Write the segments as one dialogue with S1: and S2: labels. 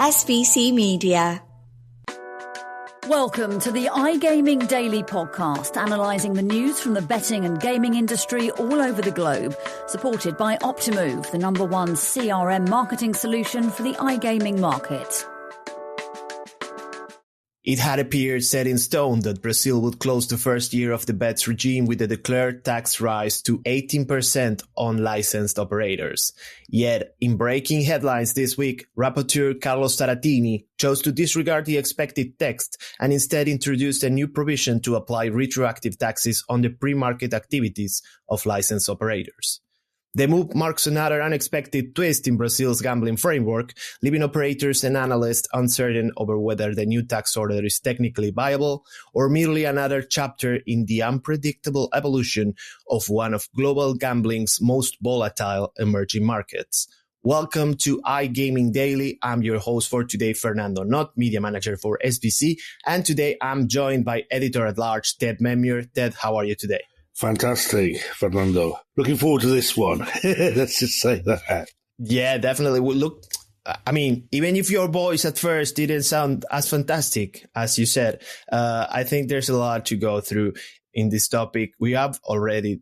S1: SVC Media.
S2: Welcome to the iGaming Daily Podcast, analysing the news from the betting and gaming industry all over the globe, supported by Optimove, the #1 CRM marketing solution for the iGaming market.
S3: It had appeared set in stone that Brazil would close the first year of the BEPS regime with a declared tax rise to 18% on licensed operators. Yet, in breaking headlines this week, Rapporteur Carlos Zarattini chose to disregard the expected text and instead introduced a new provision to apply retroactive taxes on the pre-market activities of licensed operators. The move marks another unexpected twist in Brazil's gambling framework, leaving operators and analysts uncertain over whether the new tax order is technically viable or merely another chapter in the unpredictable evolution of one of global gambling's most volatile emerging markets. Welcome to iGaming Daily. I'm your host for today, Fernando, Noodt, media manager for SVC. And today I'm joined by editor-at-large Ted Menmuir. Ted, how are you today?
S4: Fantastic, Fernando. Looking forward to this one. Let's just say that.
S3: Yeah, definitely. Look, I mean, even if your voice at first didn't sound as fantastic as you said, I think there's a lot to go through in this topic. We have already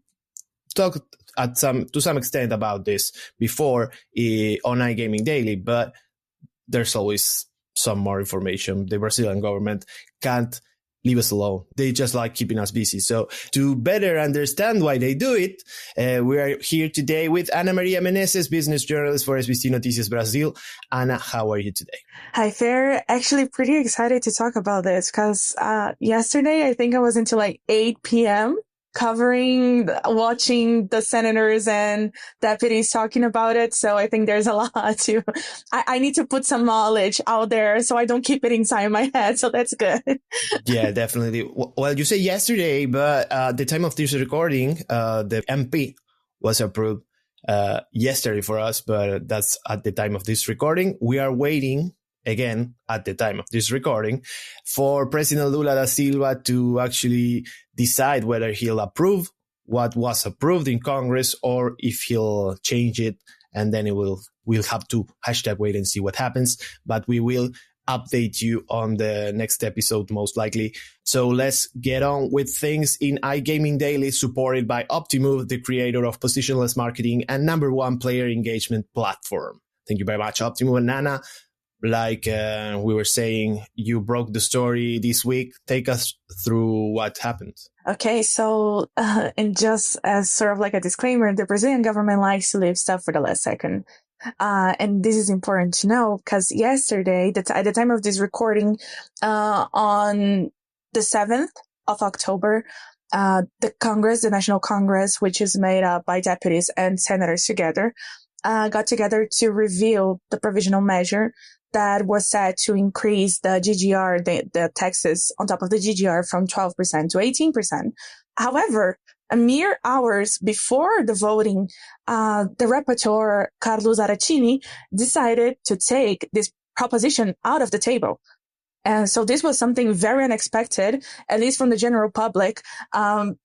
S3: talked to some extent about this before on iGaming Daily, but there's always some more information. The Brazilian government can't leave us alone. They just like keeping us busy. So to better understand why they do it, we are here today with Ana Maria Menezes, business journalist for SBC Noticias Brazil. Ana, how are you today?
S5: Hi, Fer. Actually, pretty excited to talk about this because yesterday, I think I was until like 8 p.m. watching the senators and deputies talking about it. So I think there's a lot I need to put some knowledge out there so I don't keep it inside my head. So that's good.
S3: Yeah, definitely. Well, you say yesterday, but at the time of this recording, the MP was approved yesterday for us, but that's at the time of this recording. We are waiting again at the time of this recording for President Lula da Silva to actually decide whether he'll approve what was approved in Congress or if he'll change it. And then we'll have to #wait and see what happens. But we will update you on the next episode, most likely. So let's get on with things in iGaming Daily, supported by Optimove, the creator of positionless marketing and #1 player engagement platform. Thank you very much, Optimove. And Nana, like we were saying, you broke the story this week. Take us through what happened.
S5: Okay, so and just as sort of like a disclaimer, the Brazilian government likes to leave stuff for the last second. And this is important to know because yesterday, at the time of this recording, on the 7th of October, the National Congress, which is made up by deputies and senators together, got together to review the provisional measure that was set to increase the GGR, the taxes on top of the GGR from 12% to 18%. However, a mere hours before the voting, the Rapporteur Carlos Zarattini decided to take this proposition out of the table. And so this was something very unexpected, at least from the general public.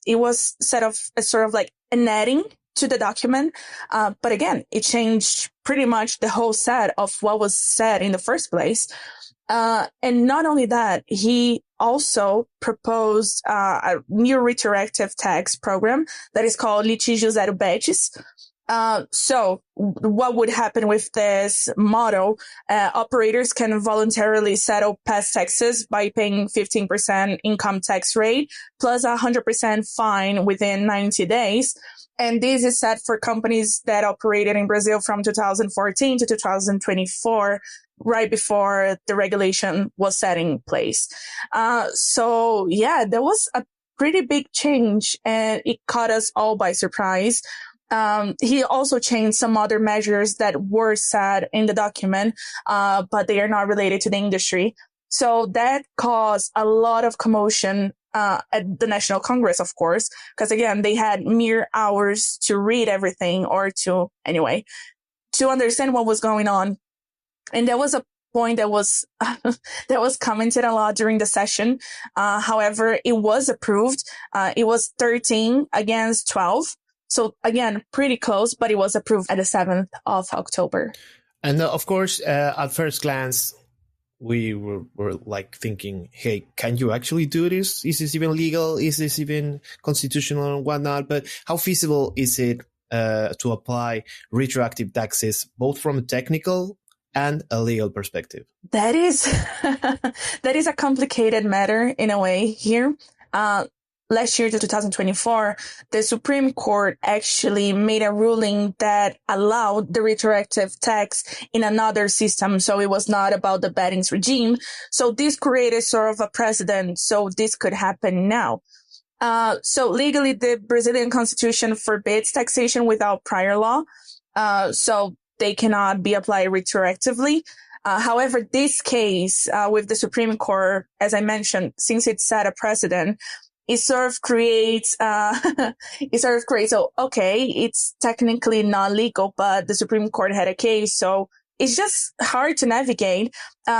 S5: It was set of as sort of like an adding to the document. But again, it changed pretty much the whole set of what was said in the first place. And not only that, he also proposed a new retroactive tax program that is called Litígio Zero Bets. So what would happen with this model? Operators can voluntarily settle past taxes by paying 15% income tax rate plus 100% fine within 90 days. And this is set for companies that operated in Brazil from 2014 to 2024, right before the regulation was set in place. So yeah, there was a pretty big change and it caught us all by surprise. He also changed some other measures that were set in the document, but they are not related to the industry. So that caused a lot of commotion at the National Congress, of course, because again, they had mere hours to read everything or to understand what was going on. And there was a point that was that was commented a lot during the session. However, it was approved. It was 13 against 12. So again, pretty close, but it was approved at the 7th of October.
S3: And of course, at first glance, we were like thinking, hey, can you actually do this? Is this even legal? Is this even constitutional and whatnot? But how feasible is it to apply retroactive taxes, both from a technical and a legal perspective?
S5: That is that is a complicated matter in a way here. Last year, 2024, the Supreme Court actually made a ruling that allowed the retroactive tax in another system. So it was not about the bettings regime. So this created sort of a precedent. So this could happen now. So legally, the Brazilian constitution forbids taxation without prior law. So they cannot be applied retroactively. However, this case with the Supreme Court, as I mentioned, since it set a precedent, it sort of creates, so, okay, it's technically not legal, but the Supreme Court had a case. So it's just hard to navigate.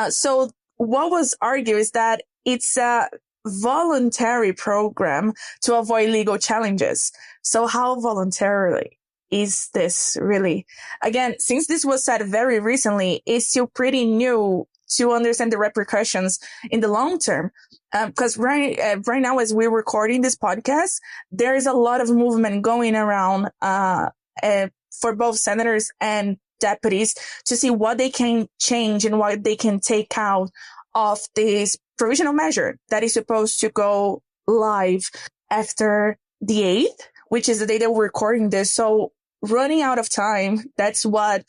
S5: So what was argued is that it's a voluntary program to avoid legal challenges. So how voluntarily is this really? Again, since this was said very recently, it's still pretty new to understand the repercussions in the long term. Because right now, as we're recording this podcast, there is a lot of movement going around for both senators and deputies to see what they can change and what they can take out of this provisional measure that is supposed to go live after the 8th, which is the day that we're recording this. So running out of time, that's what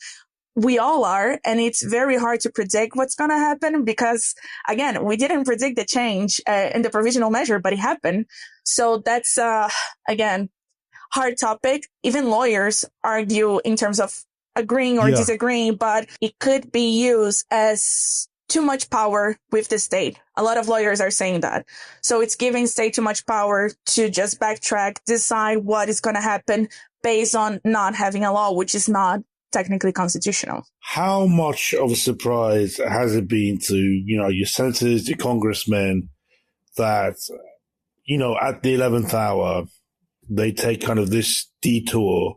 S5: we all are. And it's very hard to predict what's going to happen because, again, we didn't predict the change in the provisional measure, but it happened. So that's, again, hard topic. Even lawyers argue in terms of agreeing or disagreeing, but it could be used as too much power with the state. A lot of lawyers are saying that. So it's giving state too much power to just backtrack, decide what is going to happen based on not having a law, which is not technically constitutional.
S4: How much of a surprise has it been to, your senators, your congressmen, that, at the 11th hour, they take kind of this detour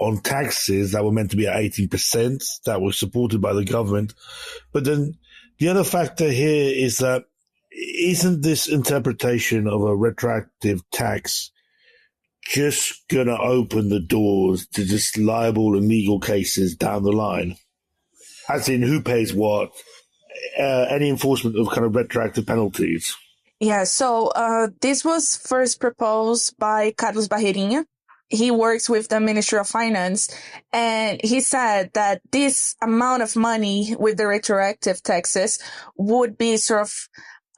S4: on taxes that were meant to be at 18%, that were supported by the government. But then the other factor here is that isn't this interpretation of a retroactive tax just going to open the doors to just liable and legal cases down the line? As in, who pays what? Any enforcement of kind of retroactive penalties?
S5: Yeah, so this was first proposed by Carlos Barreirinha. He works with the Ministry of Finance, and he said that this amount of money with the retroactive taxes would be sort of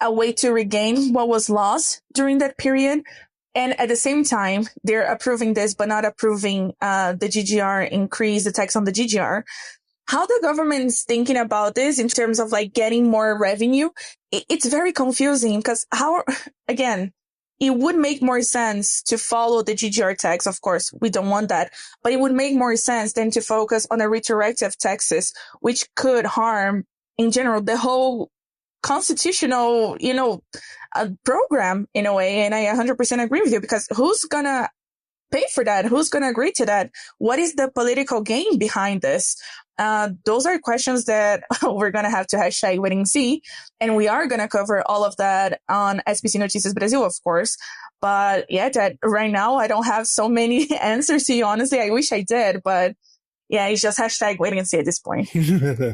S5: a way to regain what was lost during that period. And at the same time, they're approving this, but not approving the GGR increase, the tax on the GGR. How the government is thinking about this in terms of like getting more revenue, it's very confusing because again, it would make more sense to follow the GGR tax. Of course, we don't want that, but it would make more sense than to focus on the retroactive taxes, which could harm in general the whole constitutional, program in a way. And I 100% agree with you because who's going to pay for that? Who's going to agree to that? What is the political gain behind this? Those are questions that we're going to have to hashtag wait and see. And we are going to cover all of that on SBC Noticias Brazil, of course. But yeah, that right now I don't have so many answers to you. Honestly, I wish I did, but yeah, it's just hashtag waiting and see at this point.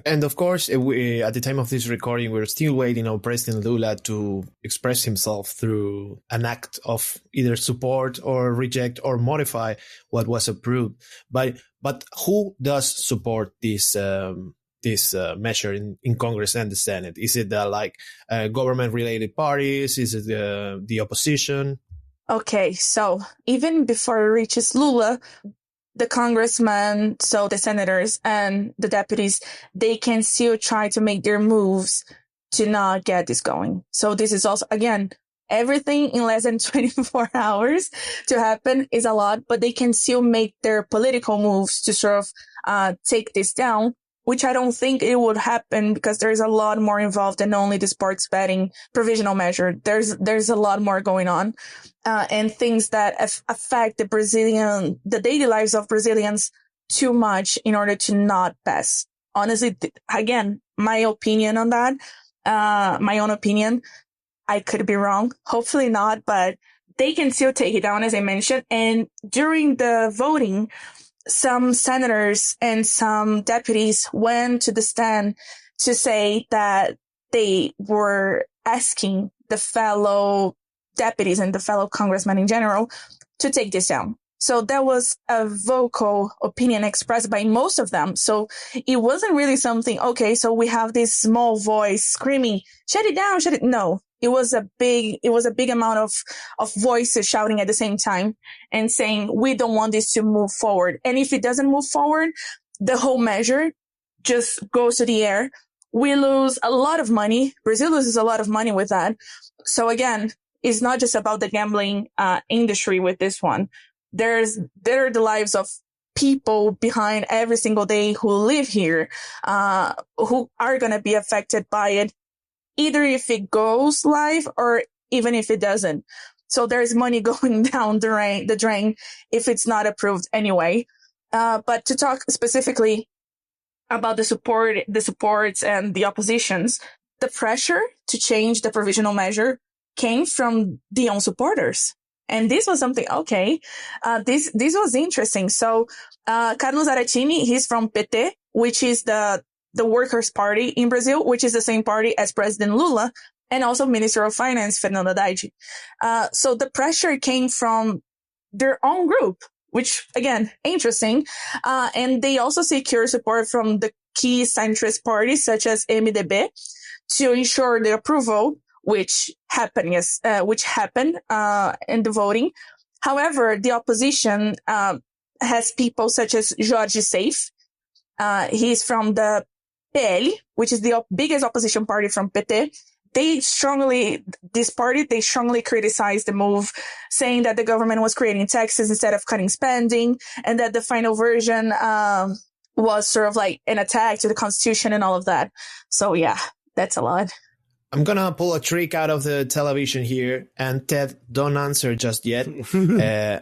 S3: And of course, at the time of this recording, we're still waiting on President Lula to express himself through an act of either support or reject or modify what was approved. But who does support this measure in Congress and the Senate? Is it government-related parties? Is it the opposition?
S5: Okay, so even before it reaches Lula, the congressmen, so the senators and the deputies, they can still try to make their moves to not get this going. So this is also, again, everything in less than 24 hours to happen is a lot, but they can still make their political moves to sort of take this down, which I don't think it would happen because there's a lot more involved than only the sports betting provisional measure. There's a lot more going on. And things that affect the daily lives of Brazilians too much in order to not pass. Honestly, again, my opinion on that, my own opinion. I could be wrong. Hopefully not, but they can still take it down, as I mentioned. And during the voting, some senators and some deputies went to the stand to say that they were asking the fellow deputies and the fellow congressmen in general to take this down. So that was a vocal opinion expressed by most of them. So it wasn't really something, okay, so we have this small voice screaming, shut it down, shut it. No, it was a big amount of voices shouting at the same time and saying, we don't want this to move forward. And if it doesn't move forward, the whole measure just goes to the air. We lose a lot of money. Brazil loses a lot of money with that. So again, it's not just about the gambling industry with this one. There are the lives of people behind every single day who live here, who are going to be affected by it, either if it goes live or even if it doesn't. So there's money going down the drain if it's not approved anyway. But to talk specifically about the supports and the oppositions, the pressure to change the provisional measure came from the own supporters. And this was something, okay, this was interesting. So, Carlos Zarattini, he's from PT, which is the Workers' Party in Brazil, which is the same party as President Lula, and also Minister of Finance, Fernando. So the pressure came from their own group, which, again, interesting. And they also secure support from the key centrist parties, such as MDB, to ensure the approval, which happened in the voting. However, the opposition has people such as Jorge Safe. He's from the PL, which is the biggest opposition party from PT. They strongly criticized the move, saying that the government was creating taxes instead of cutting spending, and that the final version was sort of like an attack to the constitution and all of that. So yeah, that's a lot.
S3: I'm going to pull a trick out of the television here, and Ted, don't answer just yet.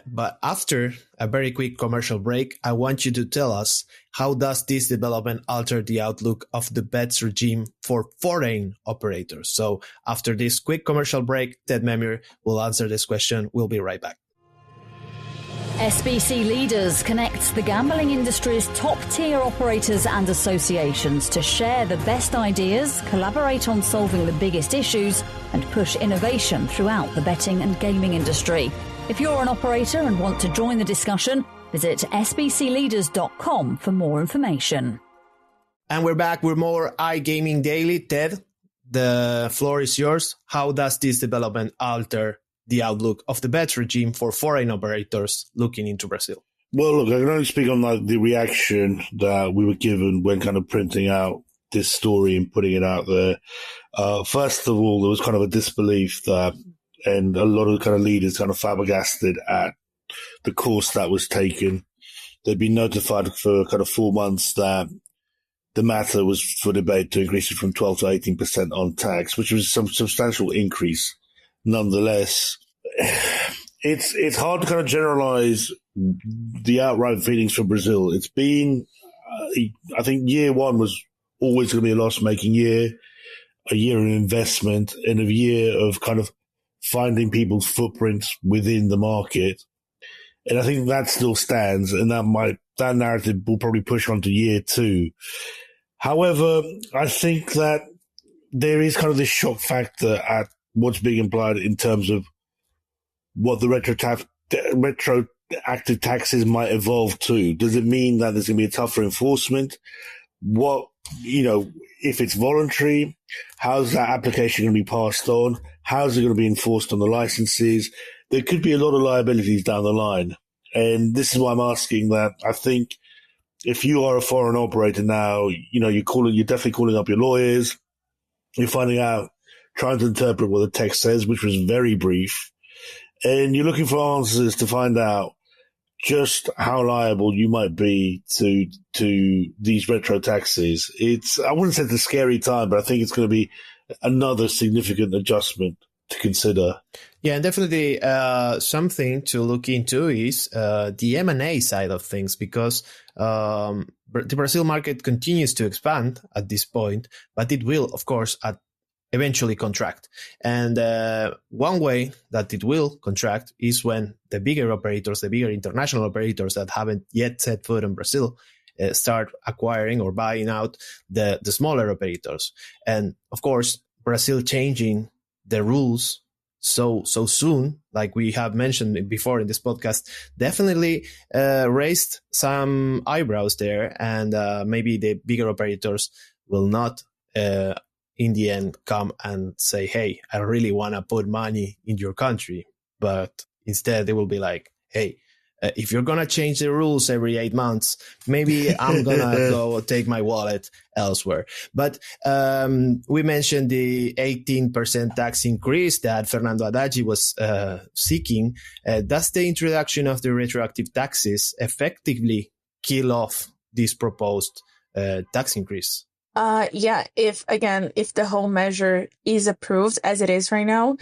S3: But after a very quick commercial break, I want you to tell us, how does this development alter the outlook of the bets regime for foreign operators? So after this quick commercial break, Ted Menmuir will answer this question. We'll be right back.
S2: SBC Leaders connects the gambling industry's top-tier operators and associations to share the best ideas, collaborate on solving the biggest issues, and push innovation throughout the betting and gaming industry. If you're an operator and want to join the discussion, visit sbcleaders.com for more information.
S3: And we're back with more iGaming Daily. Ted, the floor is yours. How does this development alter the outlook of the bet regime for foreign operators looking into Brazil?
S4: Well, look, I can only speak on the reaction that we were given when kind of printing out this story and putting it out there. First of all, there was kind of a disbelief and a lot of kind of leaders kind of flabbergasted at the course that was taken. They'd been notified for kind of 4 months that the matter was for debate to increase it from 12 to 18% on tax, which was some substantial increase. Nonetheless, it's hard to kind of generalize the outright feelings for Brazil. It's been, I think year one was always going to be a loss-making year, a year of investment, and a year of kind of finding people's footprints within the market. And I think that still stands, and that narrative will probably push on to year two. However, I think that there is kind of this shock factor at what's being implied in terms of what the retroactive taxes might evolve to. Does it mean that there's going to be a tougher enforcement? If it's voluntary, how's that application going to be passed on? How's it going to be enforced on the licenses? There could be a lot of liabilities down the line. And this is why I'm asking that. I think if you are a foreign operator now, you're definitely calling up your lawyers. You're finding out, trying to interpret what the text says, which was very brief. And you're looking for answers to find out just how liable you might be to these retro taxes. I wouldn't say it's a scary time, but I think it's going to be another significant adjustment to consider.
S3: Yeah, and definitely something to look into is the M&A side of things, because the Brazil market continues to expand at this point, but it will, of course, at eventually contract. And one way that it will contract is when the bigger operators, the bigger international operators that haven't yet set foot in Brazil, start acquiring or buying out the smaller operators. And of course, Brazil changing the rules so soon, like we have mentioned before in this podcast, definitely raised some eyebrows there. And maybe the bigger operators will not in the end come and say, hey, I really want to put money in your country. But instead they will be like, hey, if you're going to change the rules every 8 months, maybe I'm going to go take my wallet elsewhere. But we mentioned the 18% tax increase that Fernando Haddad was seeking. Does the introduction of the retroactive taxes effectively kill off this proposed tax increase?
S5: If the whole measure is approved as it is right now,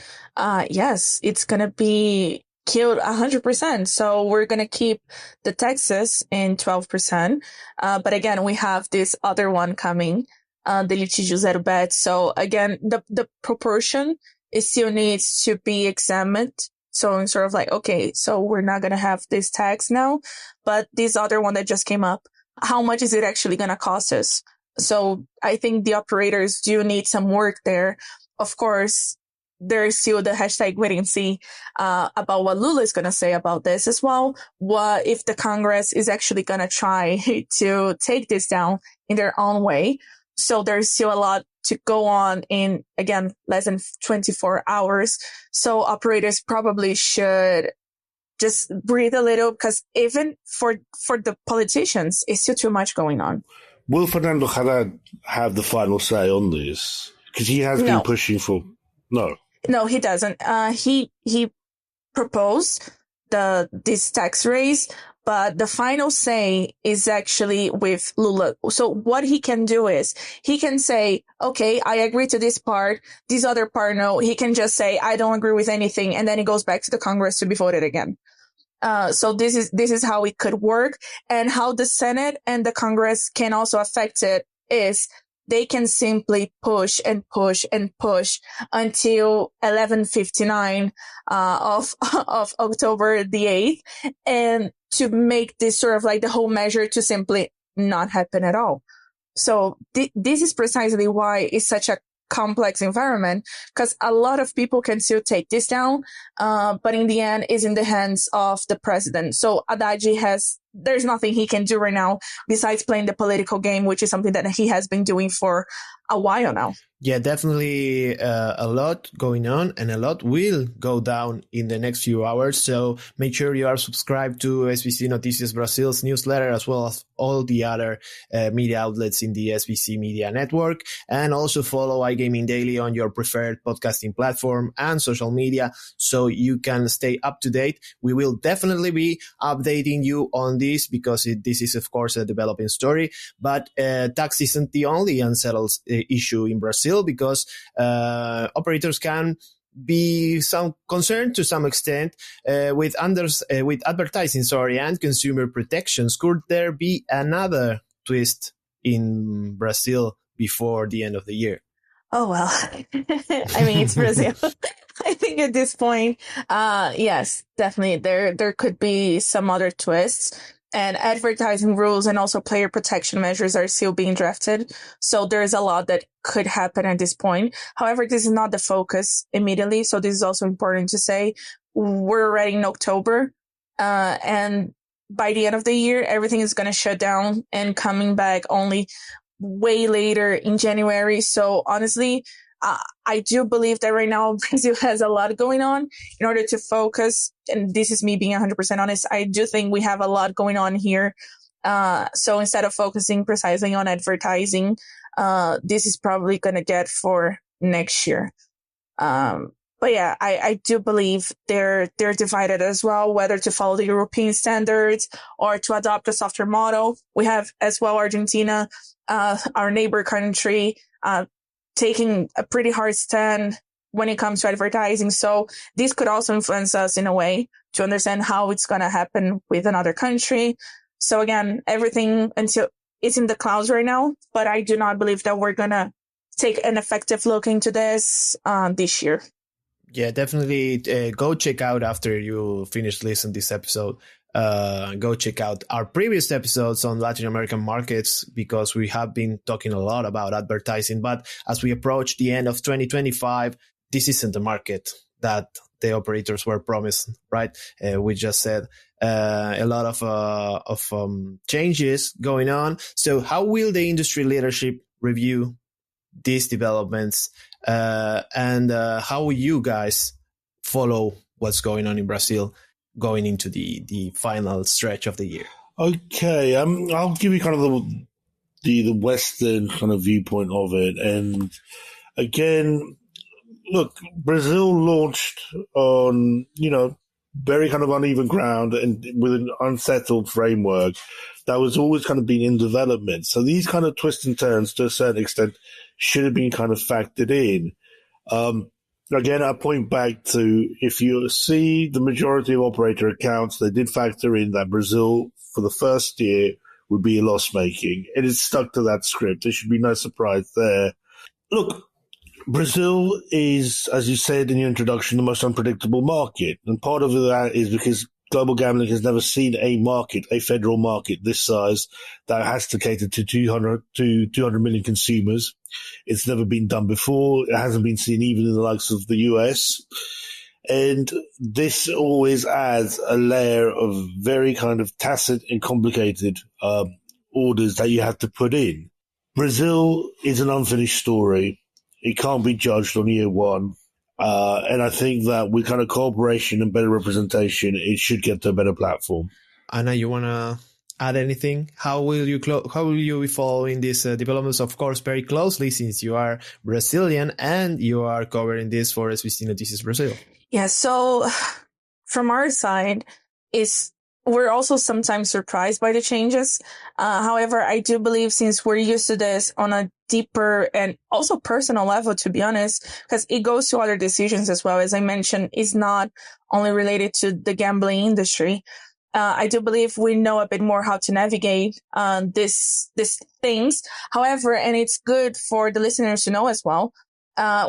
S5: yes, it's going to be killed 100%. So we're going to keep the taxes in 12%. But again, we have this other one coming, the litígio zero bet. So again, the proportion, it still needs to be examined. So I'm sort of like, okay, so we're not going to have this tax now, but this other one that just came up, how much is it actually going to cost us? So I think the operators do need some work there. Of course, there's still the hashtag wait and see about what Lula is going to say about this as well. What if the Congress is actually going to try to take this down in their own way? So there's still a lot to go on in, again, less than 24 hours. So operators probably should just breathe a little, because even for the politicians, it's still too much going on.
S4: Will Fernando Haddad have the final say on this? Because he has been pushing for... No,
S5: he doesn't. He proposed this tax raise, but the final say is actually with Lula. So what he can do is he can say, okay, I agree to this part. This other part, no. He can just say, I don't agree with anything. And then it goes back to the Congress to be voted again. So this is how it could work, and how the Senate and the Congress can also affect it is they can simply push and push and push until 11:59 of October the 8th, and to make this sort of like the whole measure to simply not happen at all. So this is precisely why it's such a complex environment, because a lot of people can still take this down, but in the end is in the hands of the president. So Haddad there's nothing he can do right now besides playing the political game, which is something that he has been doing for a while now.
S3: Yeah, definitely a lot going on, and a lot will go down in the next few hours. So make sure you are subscribed to SBC Noticias Brazil's newsletter, as well as all the other media outlets in the SBC Media Network. And also follow iGaming Daily on your preferred podcasting platform and social media, so you can stay up to date. We will definitely be updating you on this, because this is, of course, a developing story. But tax isn't the only unsettled issue in Brazil, because operators can be some concerned to some extent with advertising, and consumer protections. Could there be another twist in Brazil before the end of the year?
S5: Oh, well, I mean, it's Brazil. I think at this point, yes, definitely there could be some other twists. And advertising rules and also player protection measures are still being drafted. So there's a lot that could happen at this point. However, this is not the focus immediately. So this is also important to say. We're already in October, and by the end of the year, everything is going to shut down and coming back only way later in January. So honestly, I do believe that right now Brazil has a lot going on. In order to focus, and this is me being 100% honest, I do think we have a lot going on here. So instead of focusing precisely on advertising, this is probably going to get for next year. But yeah, I do believe they're divided as well, whether to follow the European standards or to adopt a softer model. We have as well Argentina, our neighbor country, taking a pretty hard stand when it comes to advertising. So this could also influence us in a way to understand how it's going to happen with another country. So again, everything until it's in the clouds right now, but I do not believe that we're going to take an effective look into this this year.
S3: Yeah, definitely go check out after you finish listening to this episode. Go check out our previous episodes on Latin American markets, because we have been talking a lot about advertising. But as we approach the end of 2025, this isn't the market that the operators were promised, right? We just said a lot of changes going on. So how will the industry leadership review these developments? And how will you guys follow what's going on in Brazil going into the final stretch of the year?
S4: Okay, I'll give you kind of the Western kind of viewpoint of it. And again, look, Brazil launched on, very kind of uneven ground and with an unsettled framework that was always kind of being in development. So these kind of twists and turns, to a certain extent, should have been kind of factored in. Again, I point back to, if you see the majority of operator accounts, they did factor in that Brazil for the first year would be loss making. It is stuck to that script. There should be no surprise there. Look, Brazil is, as you said in your introduction, the most unpredictable market. And part of that is because global gambling has never seen a federal market this size that has to cater to 200 million consumers. It's never been done before. It hasn't been seen even in the likes of the US. And this always adds a layer of very kind of tacit and complicated orders that you have to put in. Brazil is an unfinished story. It can't be judged on year one. And I think that with kind of cooperation and better representation, it should get to a better platform.
S3: Anna, you want to add anything? How will you be following these developments, of course, very closely, since you are Brazilian and you are covering this for SBC Noticias Brazil?
S5: Yeah, so from our side, we're also sometimes surprised by the changes. However, I do believe, since we're used to this on a deeper and also personal level, to be honest, because it goes to other decisions as well. As I mentioned, it's not only related to the gambling industry. I do believe we know a bit more how to navigate these things. However, and it's good for the listeners to know as well,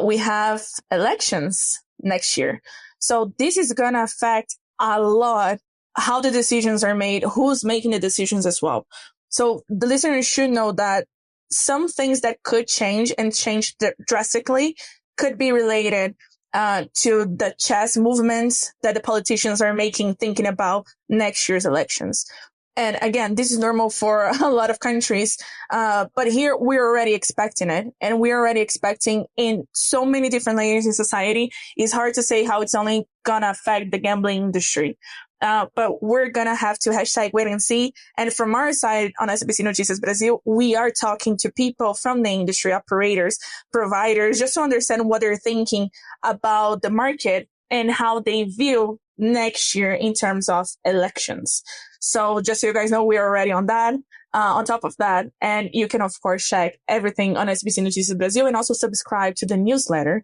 S5: we have elections next year. So this is going to affect a lot how the decisions are made, who's making the decisions as well. So the listeners should know that some things that could change and change drastically could be related to the chess movements that the politicians are making, thinking about next year's elections. And again, this is normal for a lot of countries. But here we're already expecting it, and we're already expecting in so many different layers in society. It's hard to say how it's only gonna affect the gambling industry. But we're going to have to #wait and see. And from our side on SBC Noticias Brazil, we are talking to people from the industry, operators, providers, just to understand what they're thinking about the market and how they view next year in terms of elections. So just so you guys know, we're already on that. On top of that, and you can, of course, check everything on SBC Noticias Brazil and also subscribe to the newsletter.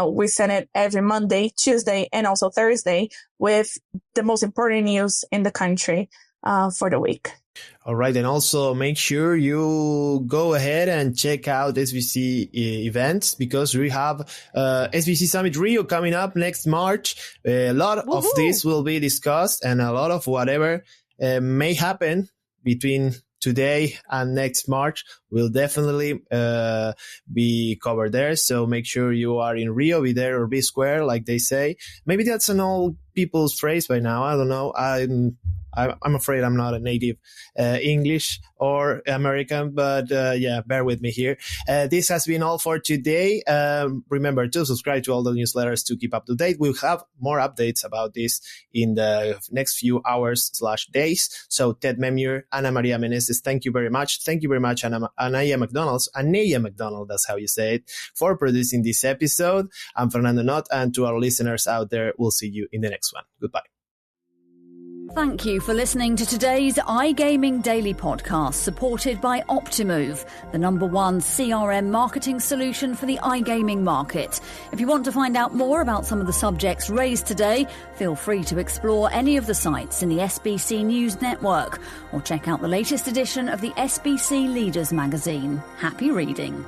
S5: We send it every Monday, Tuesday, and also Thursday with the most important news in the country for the week.
S3: All right. And also make sure you go ahead and check out SBC events, because we have SBC Summit Rio coming up next March. A lot of this will be discussed, and a lot of whatever may happen between today and next March will definitely be covered there. So make sure you are in Rio, be there or be square, like they say. Maybe that's an old people's phrase by now. I don't know. I'm afraid I'm not a native English or American, but yeah, bear with me here. This has been all for today. Remember to subscribe to all the newsletters to keep up to date. We'll have more updates about this in the next few hours/days. So Ted Menmuir, Ana Maria Menezes, thank you very much. Thank you very much, Anaya McDonald, that's how you say it, for producing this episode. I'm Fernando Noodt, and to our listeners out there, we'll see you in the next one. Goodbye.
S2: Thank you for listening to today's iGaming Daily podcast, supported by Optimove, the #1 CRM marketing solution for the iGaming market. If you want to find out more about some of the subjects raised today, feel free to explore any of the sites in the SBC News network, or check out the latest edition of the SBC Leaders magazine. Happy reading.